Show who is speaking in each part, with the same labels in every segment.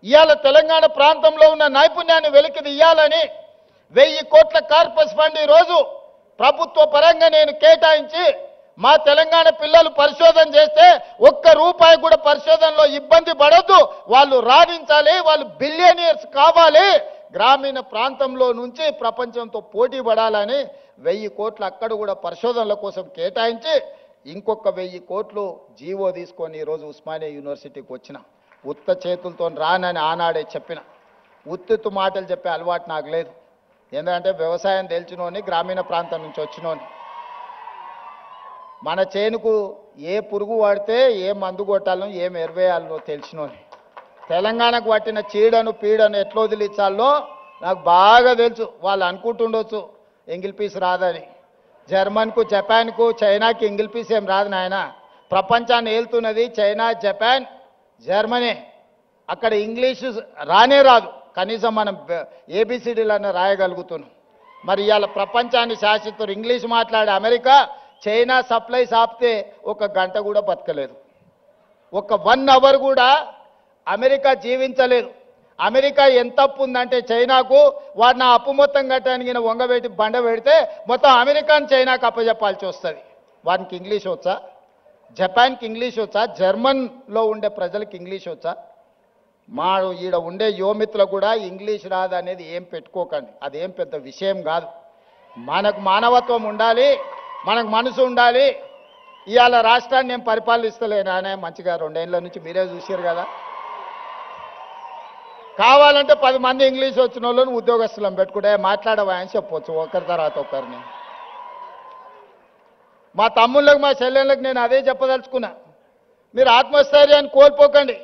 Speaker 1: ఇవాళ తెలంగాణ ప్రాంతంలో ఉన్న నైపుణ్యాన్ని వెలికి తీయాలని 1000 కోట్ల కార్పస్ ఫండ్ ఈరోజు ప్రభుత్వ పరంగా నేను కేటాయించి మా తెలంగాణ పిల్లలు పరిశోధన చేస్తే ఒక్క రూపాయి కూడా పరిశోధనలో ఇబ్బంది పడొద్దు, వాళ్ళు రాణించాలి, వాళ్ళు బిలియనియర్స్ కావాలి, గ్రామీణ ప్రాంతంలో నుంచి ప్రపంచంతో పోటీ పడాలని 1000 కోట్లు అక్కడ కూడా పరిశోధనల కోసం కేటాయించి ఇంకొక 1000 కోట్లు జీవో తీసుకొని ఈరోజు ఉస్మానియా యూనివర్సిటీకి వచ్చిన. ఉత్త చేతులతో రానని ఆనాడే చెప్పిన. ఉత్తుత్తు మాటలు చెప్పే అలవాటు నాకు లేదు. ఎందుకంటే వ్యవసాయం తెలిసినోని, గ్రామీణ ప్రాంతం నుంచి వచ్చినోని. మన చేనుకు ఏ పురుగు వాడితే ఏ మందు కొట్టాలనో ఏం ఎరువేయాలనో తెలిసినోని. తెలంగాణకు పట్టిన చీడను పీడను ఎట్లా వదిలించాలో నాకు బాగా తెలుసు. వాళ్ళు అనుకుంటుండొచ్చు ఎంగిల్ పీస్ రాదని. జర్మన్కు, జపాన్కు, చైనాకి ఎంగిల్ పీస్ ఏం రాదు నాయన. ప్రపంచాన్ని ఏలుతున్నది చైనా, జపాన్, జర్మనీ. అక్కడ ఇంగ్లీషు రానే రాదు, కనీసం మనం ఏబిసిడీలన్నా రాయగలుగుతున్నాం. మరి ఇవాళ ప్రపంచాన్ని శాసిస్తారు ఇంగ్లీష్ మాట్లాడే అమెరికా, చైనా సప్లైస్ ఆపితే ఒక గంట కూడా బతకలేదు, ఒక 1 అవర్ కూడా అమెరికా జీవించలేదు. అమెరికా ఎంత అప్పు ఉందంటే చైనాకు, వాడు నా అప్పు మొత్తం కట్టడానికి వంగబెట్టి బండ పెడితే మొత్తం అమెరికాని చైనాకు అప్పచెప్పాల్సి వస్తుంది. వానికి ఇంగ్లీష్ వచ్చా? జపాన్కి ఇంగ్లీష్ వచ్చా? జర్మన్లో ఉండే ప్రజలకు ఇంగ్లీష్ వచ్చా? మా ఈడ ఉండే యువమిత్రులకు కూడా ఇంగ్లీష్ రాదు అనేది ఏం పెట్టుకోకండి, అదేం పెద్ద విషయం కాదు. మనకు మానవత్వం ఉండాలి, మనకు మనసు ఉండాలి. ఇవాళ రాష్ట్రాన్ని నేను పరిపాలిస్తలేను అనే మంచిగా 2 ఏళ్ళ నుంచి మీరే చూసారు కదా. కావాలంటే 10 మంది ఇంగ్లీష్ వచ్చిన వాళ్ళని ఉద్యోగస్తులను పెట్టుకుంటే మాట్లాడవా అని చెప్పవచ్చు ఒకరి తర్వాత ఒకరిని. మా తమ్ముళ్ళకి, మా చెల్లెళ్ళకి నేను అదే చెప్పదలుచుకున్నా. మీరు ఆత్మస్థైర్యాన్ని కోల్పోకండి.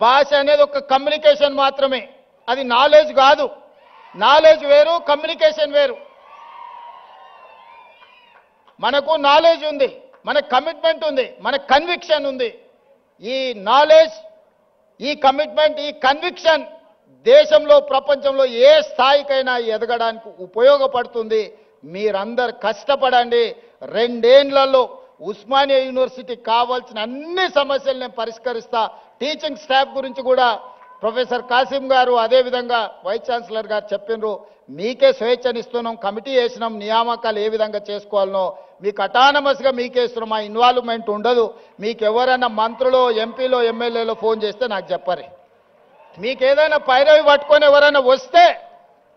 Speaker 1: భాష అనేది ఒక కమ్యూనికేషన్ మాత్రమే, అది నాలెడ్జ్ కాదు. నాలెడ్జ్ వేరు, కమ్యూనికేషన్ వేరు. మనకు నాలెడ్జ్ ఉంది, మన కమిట్మెంట్ ఉంది, మన కన్విక్షన్ ఉంది. ఈ నాలెడ్జ్, ఈ కమిట్మెంట్, ఈ కన్విక్షన్ దేశంలో, ప్రపంచంలో ఏ స్థాయికైనా ఎదగడానికి ఉపయోగపడుతుంది. మీరందరు కష్టపడండి. 2 ఏళ్లలో ఉస్మానియా యూనివర్సిటీకి కావాల్సిన అన్ని సమస్యలు నేను పరిష్కరిస్తా. టీచింగ్ స్టాఫ్ గురించి కూడా ప్రొఫెసర్ కాసిం గారు, అదేవిధంగా వైస్ ఛాన్సలర్ గారు చెప్పినారు. మీకే స్వేచ్ఛనిస్తున్నాం, కమిటీ వేసినాం, నియామకాలు ఏ విధంగా చేసుకోవాలనో మీకు అటానమస్గా మీకే ఇస్తున్నాం. మా ఇన్వాల్వ్మెంట్ ఉండదు. మీకు ఎవరైనా మంత్రులు, ఎంపీలో, ఎమ్మెల్యేలో ఫోన్ చేస్తే నాకు చెప్పరు. మీకు ఏదైనా పైరవి పట్టుకొని ఎవరైనా వస్తే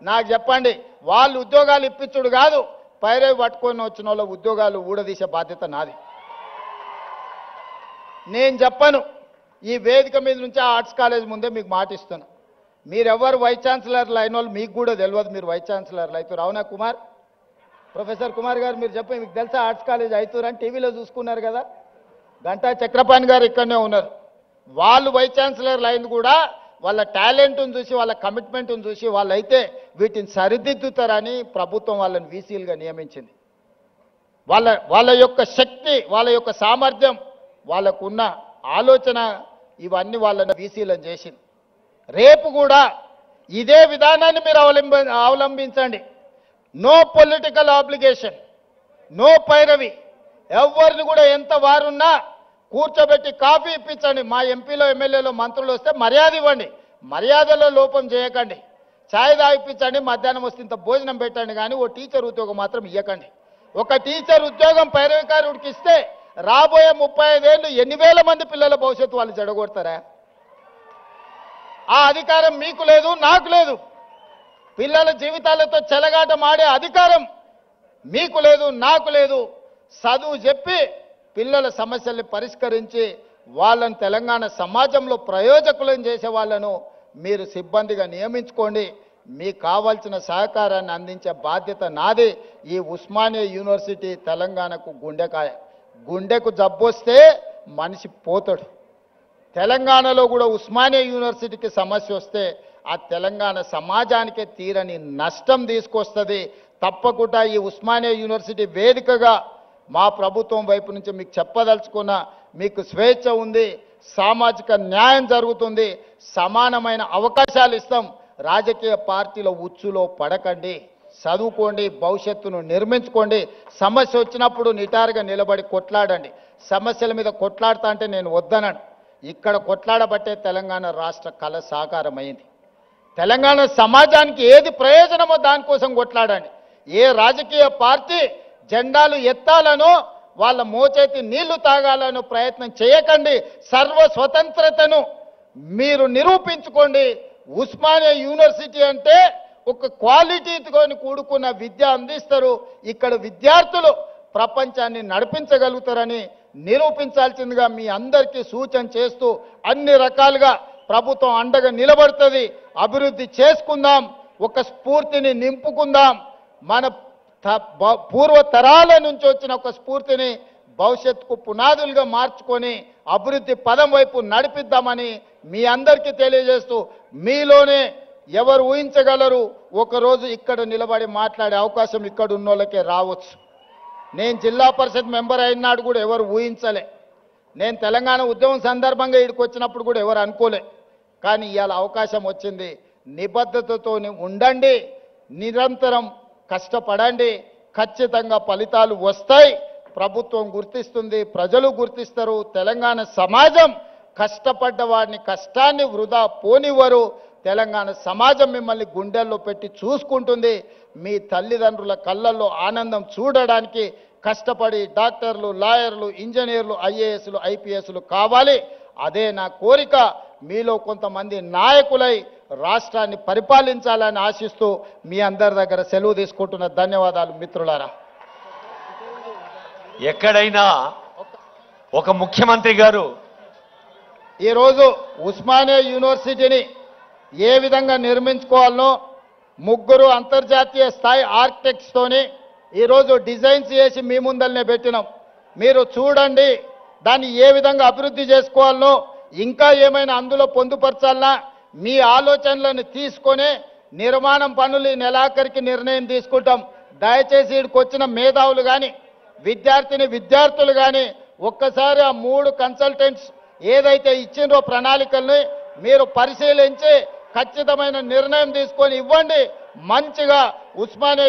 Speaker 1: నాకు చెప్పండి. వాళ్ళు ఉద్యోగాలు ఇప్పించుడు కాదు, పైరవి పట్టుకొని వచ్చిన వాళ్ళ ఉద్యోగాలు ఊడదీసే బాధ్యత నాది. నేను చెప్పను. ఈ వేదిక మీద నుంచి ఆర్ట్స్ కాలేజ్ ముందే మీకు మాట ఇస్తాను. మీరెవరు వైస్ ఛాన్సలర్లు అయిన వాళ్ళు మీకు కూడా తెలియదు, మీరు వైస్ ఛాన్సలర్లు అవుతారు. అవునా కుమార్, ప్రొఫెసర్ కుమార్ గారు మీరు చెప్పండి, మీకు తెలుసా ఆర్ట్స్ కాలేజ్ అవుతారు అని టీవీలో చూసుకున్నారు కదా. గంటా చక్రపాణి గారు ఇక్కడనే ఉన్నారు. వాళ్ళు వైస్ ఛాన్సలర్లు అయింది కూడా వాళ్ళ టాలెంట్ను చూసి, వాళ్ళ కమిట్మెంట్ను చూసి వాళ్ళైతే వీటిని సరిదిద్దుతారని ప్రభుత్వం వాళ్ళని వీసీలుగా నియమించింది. వాళ్ళ యొక్క శక్తి, వాళ్ళ యొక్క సామర్థ్యం, వాళ్ళకున్న ఆలోచన ఇవన్నీ వాళ్ళని వీసీలను చేసింది. రేపు కూడా ఇదే విధానాన్ని మీరు అవలంబించండి. నో పొలిటికల్ ఆబ్లిగేషన్, నో పైరవి. ఎవరిని కూడా ఎంత వారున్నా కూర్చోబెట్టి కాఫీ ఇప్పించండి. మా ఎంపీలో, ఎమ్మెల్యేలో, మంత్రులు వస్తే మర్యాద ఇవ్వండి, మర్యాదలో లోపం చేయకండి. ఛాయ్ తాగిపించండి, మధ్యాహ్నం వస్తే ఇంత భోజనం పెట్టండి, కానీ ఓ టీచర్ ఉద్యోగం మాత్రం ఇవ్వకండి. ఒక టీచర్ ఉద్యోగం పైరవికారుడికి ఇస్తే రాబోయే 35 ఏళ్ళు ఎన్ని వేల మంది పిల్లల భవిష్యత్తు వాళ్ళు చెడగొడతారా? ఆ అధికారం మీకు లేదు, నాకు లేదు. పిల్లల జీవితాలతో చెలగాటం ఆడే అధికారం మీకు లేదు, నాకు లేదు. చదువు చెప్పి పిల్లల సమస్యల్ని పరిష్కరించి వాళ్ళని తెలంగాణ సమాజంలో ప్రయోజకులను చేసే వాళ్ళను మీరు సిబ్బందిగా నియమించుకోండి. మీకు కావాల్సిన సహకారాన్ని అందించే బాధ్యత నాది. ఈ ఉస్మానియా యూనివర్సిటీ తెలంగాణకు గుండెకాయ. గుండెకు జబ్బొస్తే మనిషి పోతాడు. తెలంగాణలో కూడా ఉస్మానియా యూనివర్సిటీకి సమస్య వస్తే ఆ తెలంగాణ సమాజానికే తీరని నష్టం తీసుకొస్తుంది. తప్పకుండా ఈ ఉస్మానియా యూనివర్సిటీ వేదికగా మా ప్రభుత్వం వైపు నుంచి మీకు చెప్పదలుచుకున్న, మీకు స్వేచ్ఛ ఉంది, సామాజిక న్యాయం జరుగుతుంది, సమానమైన అవకాశాలు ఇస్తాం. రాజకీయ పార్టీల ఉచ్చులో పడకండి, చదువుకోండి, భవిష్యత్తును నిర్మించుకోండి. సమస్య వచ్చినప్పుడు నిటారుగా నిలబడి కొట్లాడండి. సమస్యల మీద కొట్లాడుతా అంటే నేను వద్దనను. ఇక్కడ కొట్లాడబట్టే తెలంగాణ రాష్ట్ర కళ సాకారమైంది. తెలంగాణ సమాజానికి ఏది ప్రయోజనమో దానికోసం కొట్లాడండి. ఏ రాజకీయ పార్టీ జెండాలు ఎత్తాలనో వాళ్ళ మోచేతి నీళ్లు తాగాలనో ప్రయత్నం చేయకండి. సర్వ స్వతంత్రతను మీరు నిరూపించుకోండి. ఉస్మానియా యూనివర్సిటీ అంటే ఒక క్వాలిటీతో కూడుకున్న విద్య అందిస్తారు. ఇక్కడ విద్యార్థులు ప్రపంచాన్ని నడిపించగలుగుతారని నిరూపించాల్సిందిగా మీ అందరికీ సూచన చేస్తూ అన్ని రకాలుగా ప్రభుత్వం అండగా నిలబడుతుంది. అభివృద్ధి చేసుకుందాం, ఒక స్ఫూర్తిని నింపుకుందాం. మన పూర్వ తరాల నుంచి వచ్చిన ఒక స్ఫూర్తిని భవిష్యత్తుకు పునాదులుగా మార్చుకొని అభివృద్ధి పదం వైపు నడిపిద్దామని మీ అందరికీ తెలియజేస్తూ, మీలోనే ఎవరు ఊహించగలరు ఒకరోజు ఇక్కడ నిలబడి మాట్లాడే అవకాశం ఇక్కడ ఉన్నోళ్ళకే రావచ్చు. నేను జిల్లా పరిషత్ మెంబర్ అయినాడు కూడా ఎవరు ఊహించలే. నేను తెలంగాణ ఉద్యమం సందర్భంగా ఇక్కడికి వచ్చినప్పుడు కూడా ఎవరు అనుకోలే. కానీ ఇవాళ అవకాశం వచ్చింది. నిబద్ధతతో ఉండండి, నిరంతరం కష్టపడండి, ఖచ్చితంగా ఫలితాలు వస్తాయి. ప్రభుత్వం గుర్తిస్తుంది, ప్రజలు గుర్తిస్తారు. తెలంగాణ సమాజం కష్టపడ్డ వాడిని కష్టాన్ని వృధా పోనివ్వరు. తెలంగాణ సమాజం మిమ్మల్ని గుండెల్లో పెట్టి చూసుకుంటుంది. మీ తల్లిదండ్రుల కళ్ళల్లో ఆనందం చూడడానికి కష్టపడి డాక్టర్లు, లాయర్లు, ఇంజనీర్లు, ఐఏఎస్లు, ఐపీఎస్లు కావాలి. అదే నా కోరిక. మీలో కొంతమంది నాయకులై రాష్ట్రాన్ని పరిపాలించాలని ఆశిస్తూ మీ అందరి దగ్గర సెలవు తీసుకుంటున్న ధన్యవాదాలు మిత్రులారా.
Speaker 2: ఎక్కడైనా ఒక ముఖ్యమంత్రి గారు
Speaker 1: ఈరోజు ఉస్మానియా యూనివర్సిటీని ఏ విధంగా నిర్మించుకోవాలనో ముగ్గురు అంతర్జాతీయ స్థాయి ఆర్కిటెక్ట్స్తోని ఈరోజు డిజైన్స్ చేసి మీ ముందరనే పెట్టినాం. మీరు చూడండి, దాన్ని ఏ విధంగా అభివృద్ధి చేసుకోవాలనో, ఇంకా ఏమైనా అందులో పొందుపరచాలన్నా మీ ఆలోచనలను తీసుకొని నిర్మాణం పనులు ఈ నెలాఖరికి నిర్ణయం తీసుకుంటాం. దయచేసి ఇక్కడికి వచ్చిన మేధావులు కానీ విద్యార్థులు కానీ ఒక్కసారి ఆ 3 కన్సల్టెంట్స్ ఏదైతే ఇచ్చిండ్రో ప్రణాళికల్ని మీరు పరిశీలించి ఖచ్చితమైన నిర్ణయం తీసుకొని ఇవ్వండి. మంచిగా ఉస్మానియా